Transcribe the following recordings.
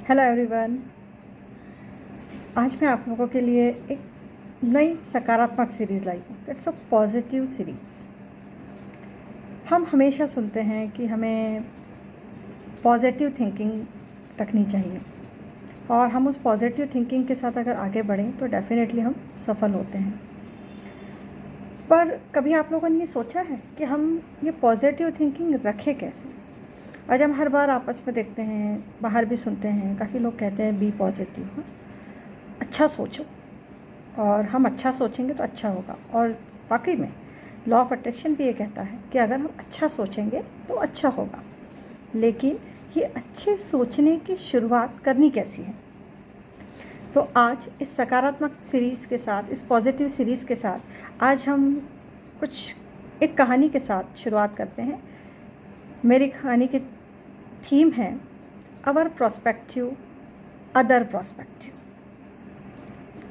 Hello everyone. आज मैं आप लोगों के लिए एक नई सकारात्मक सीरीज़ लाई हूँ। It's a positive series. हम हमेशा सुनते हैं कि हमें पॉजिटिव थिंकिंग रखनी चाहिए और हम उस पॉजिटिव थिंकिंग के साथ अगर आगे बढ़ें तो डेफिनेटली हम सफल होते हैं। पर कभी आप लोगों ने ये सोचा है कि हम ये पॉजिटिव थिंकिंग रखें कैसे? आज हम हर बार आपस में देखते हैं, बाहर भी सुनते हैं, काफ़ी लोग कहते हैं बी पॉजिटिव, हाँ, अच्छा सोचो और हम अच्छा सोचेंगे तो अच्छा होगा। और वाकई में लॉ ऑफ अट्रैक्शन भी ये कहता है कि अगर हम अच्छा सोचेंगे तो अच्छा होगा। लेकिन ये अच्छे सोचने की शुरुआत करनी कैसी है? तो आज इस सकारात्मक सीरीज़ के साथ, इस पॉजिटिव सीरीज़ के साथ आज हम कुछ एक कहानी के साथ शुरुआत करते हैं। मेरी कहानी की थीम है अवर प्रोस्पेक्टिव, अदर प्रोस्पेक्टिव।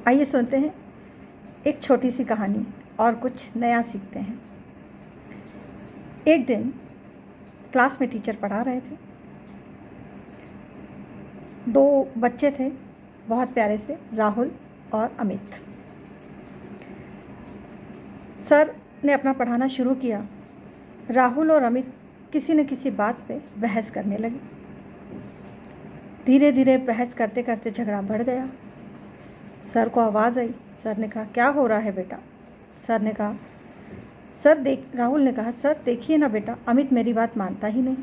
आइए सुनते हैं एक छोटी सी कहानी और कुछ नया सीखते हैं। एक दिन क्लास में टीचर पढ़ा रहे थे। दो बच्चे थे, बहुत प्यारे से, राहुल और अमित। सर ने अपना पढ़ाना शुरू किया। राहुल और अमित किसी न किसी बात पे बहस करने लगे। धीरे धीरे बहस करते करते झगड़ा बढ़ गया। सर को आवाज़ आई। सर ने कहा, क्या हो रहा है बेटा? सर ने कहा, राहुल ने कहा, सर देखिए ना बेटा, अमित मेरी बात मानता ही नहीं।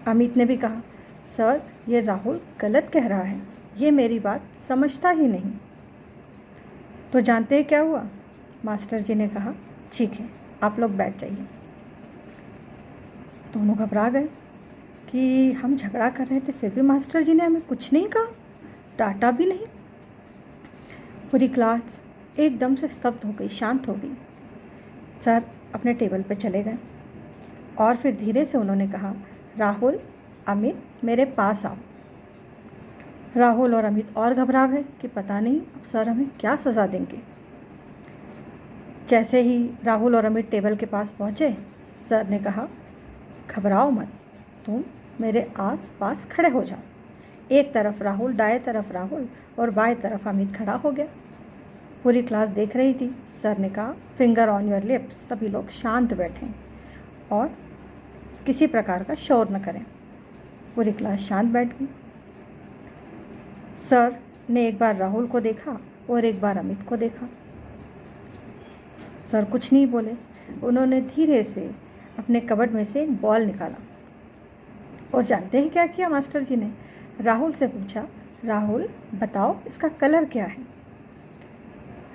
अमित ने भी कहा, सर ये राहुल गलत कह रहा है, ये मेरी बात समझता ही नहीं। तो जानते हैं क्या हुआ? मास्टर जी ने कहा, ठीक है आप लोग बैठ जाइए। दोनों घबरा गए कि हम झगड़ा कर रहे थे फिर भी मास्टर जी ने हमें कुछ नहीं कहा, डांटा भी नहीं। पूरी क्लास एकदम से स्तब्ध हो गई, शांत हो गई। सर अपने टेबल पर चले गए और फिर धीरे से उन्होंने कहा, राहुल, अमित मेरे पास आओ। राहुल और अमित और घबरा गए कि पता नहीं अब सर हमें क्या सज़ा देंगे। जैसे ही राहुल और अमित टेबल के पास पहुँचे, सर ने कहा, घबराओ मत, तुम मेरे आस पास खड़े हो जाओ। एक तरफ राहुल, दाएं तरफ राहुल और बाएं तरफ अमित खड़ा हो गया। पूरी क्लास देख रही थी। सर ने कहा, फिंगर ऑन योर लिप्स, सभी लोग शांत बैठें और किसी प्रकार का शोर न करें। पूरी क्लास शांत बैठ गई। सर ने एक बार राहुल को देखा और एक बार अमित को देखा। सर कुछ नहीं बोले। उन्होंने धीरे से अपने कबर्ड में से एक बॉल निकाला और जानते हैं क्या किया मास्टर जी ने? राहुल से पूछा, राहुल बताओ इसका कलर क्या है?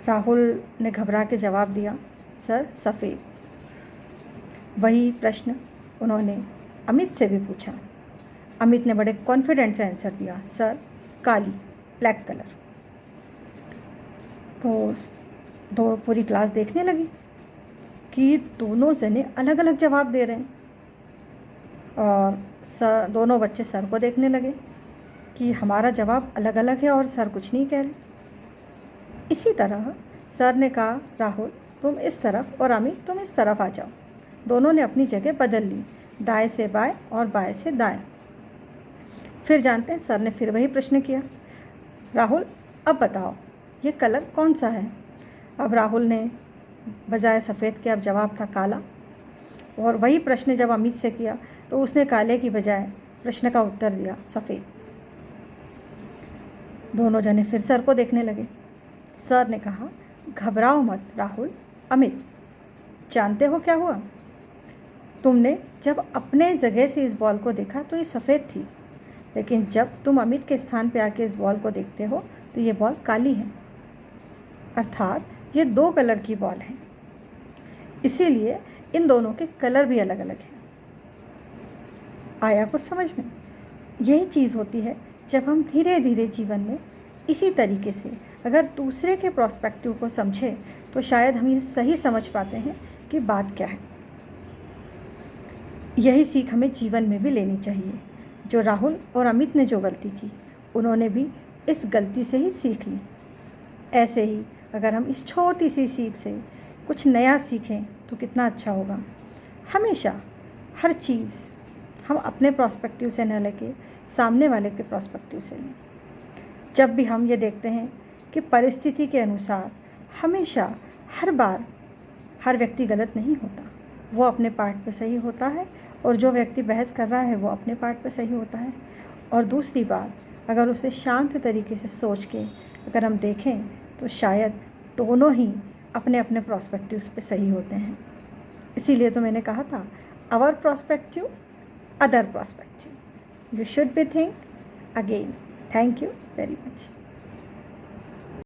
राहुल ने घबरा के जवाब दिया, सर सफ़ेद। वही प्रश्न उन्होंने अमित से भी पूछा। अमित ने बड़े कॉन्फिडेंट से आंसर दिया, सर काली, ब्लैक कलर। तो पूरी क्लास देखने लगी कि दोनों जने अलग अलग जवाब दे रहे हैं और दोनों बच्चे सर को देखने लगे कि हमारा जवाब अलग अलग है और सर कुछ नहीं कह रहे। इसी तरह सर ने कहा, राहुल तुम इस तरफ और अमित तुम इस तरफ आ जाओ। दोनों ने अपनी जगह बदल ली, दाएं से बाएं और बाएं से दाएं। फिर जानते हैं सर ने फिर वही प्रश्न किया, राहुल अब बताओ ये कलर कौन सा है? अब राहुल ने बजाय सफ़ेद के अब जवाब था काला। और वही प्रश्न जब अमित से किया तो उसने काले की बजाय प्रश्न का उत्तर दिया सफ़ेद। दोनों जने फिर सर को देखने लगे। सर ने कहा, घबराओ मत राहुल, अमित, जानते हो क्या हुआ? तुमने जब अपने जगह से इस बॉल को देखा तो ये सफ़ेद थी, लेकिन जब तुम अमित के स्थान पे आके इस बॉल को देखते हो तो ये बॉल काली है। अर्थात ये दो कलर की बॉल है, इसीलिए इन दोनों के कलर भी अलग अलग हैं। आया कुछ समझ में? यही चीज़ होती है जब हम धीरे धीरे जीवन में इसी तरीके से अगर दूसरे के प्रोस्पेक्टिव को समझें तो शायद हम ये सही समझ पाते हैं कि बात क्या है। यही सीख हमें जीवन में भी लेनी चाहिए। जो राहुल और अमित ने जो गलती की, उन्होंने भी इस गलती से ही सीख ली। ऐसे ही अगर हम इस छोटी सी सीख से कुछ नया सीखें तो कितना अच्छा होगा। हमेशा हर चीज़ हम अपने प्रॉस्पेक्टिव से न लेके सामने वाले के प्रॉस्पेक्टिव से लें। जब भी हम ये देखते हैं कि परिस्थिति के अनुसार हमेशा हर बार हर व्यक्ति गलत नहीं होता, वो अपने पार्ट पे सही होता है, और जो व्यक्ति बहस कर रहा है वो अपने पार्ट पे सही होता है। और दूसरी बात, अगर उसे शांत तरीके से सोच के अगर हम देखें तो शायद दोनों ही अपने अपने प्रॉस्पेक्टिव्स पे सही होते हैं। इसीलिए तो मैंने कहा था, our prospective, other prospective, you should be think again. Thank you very much.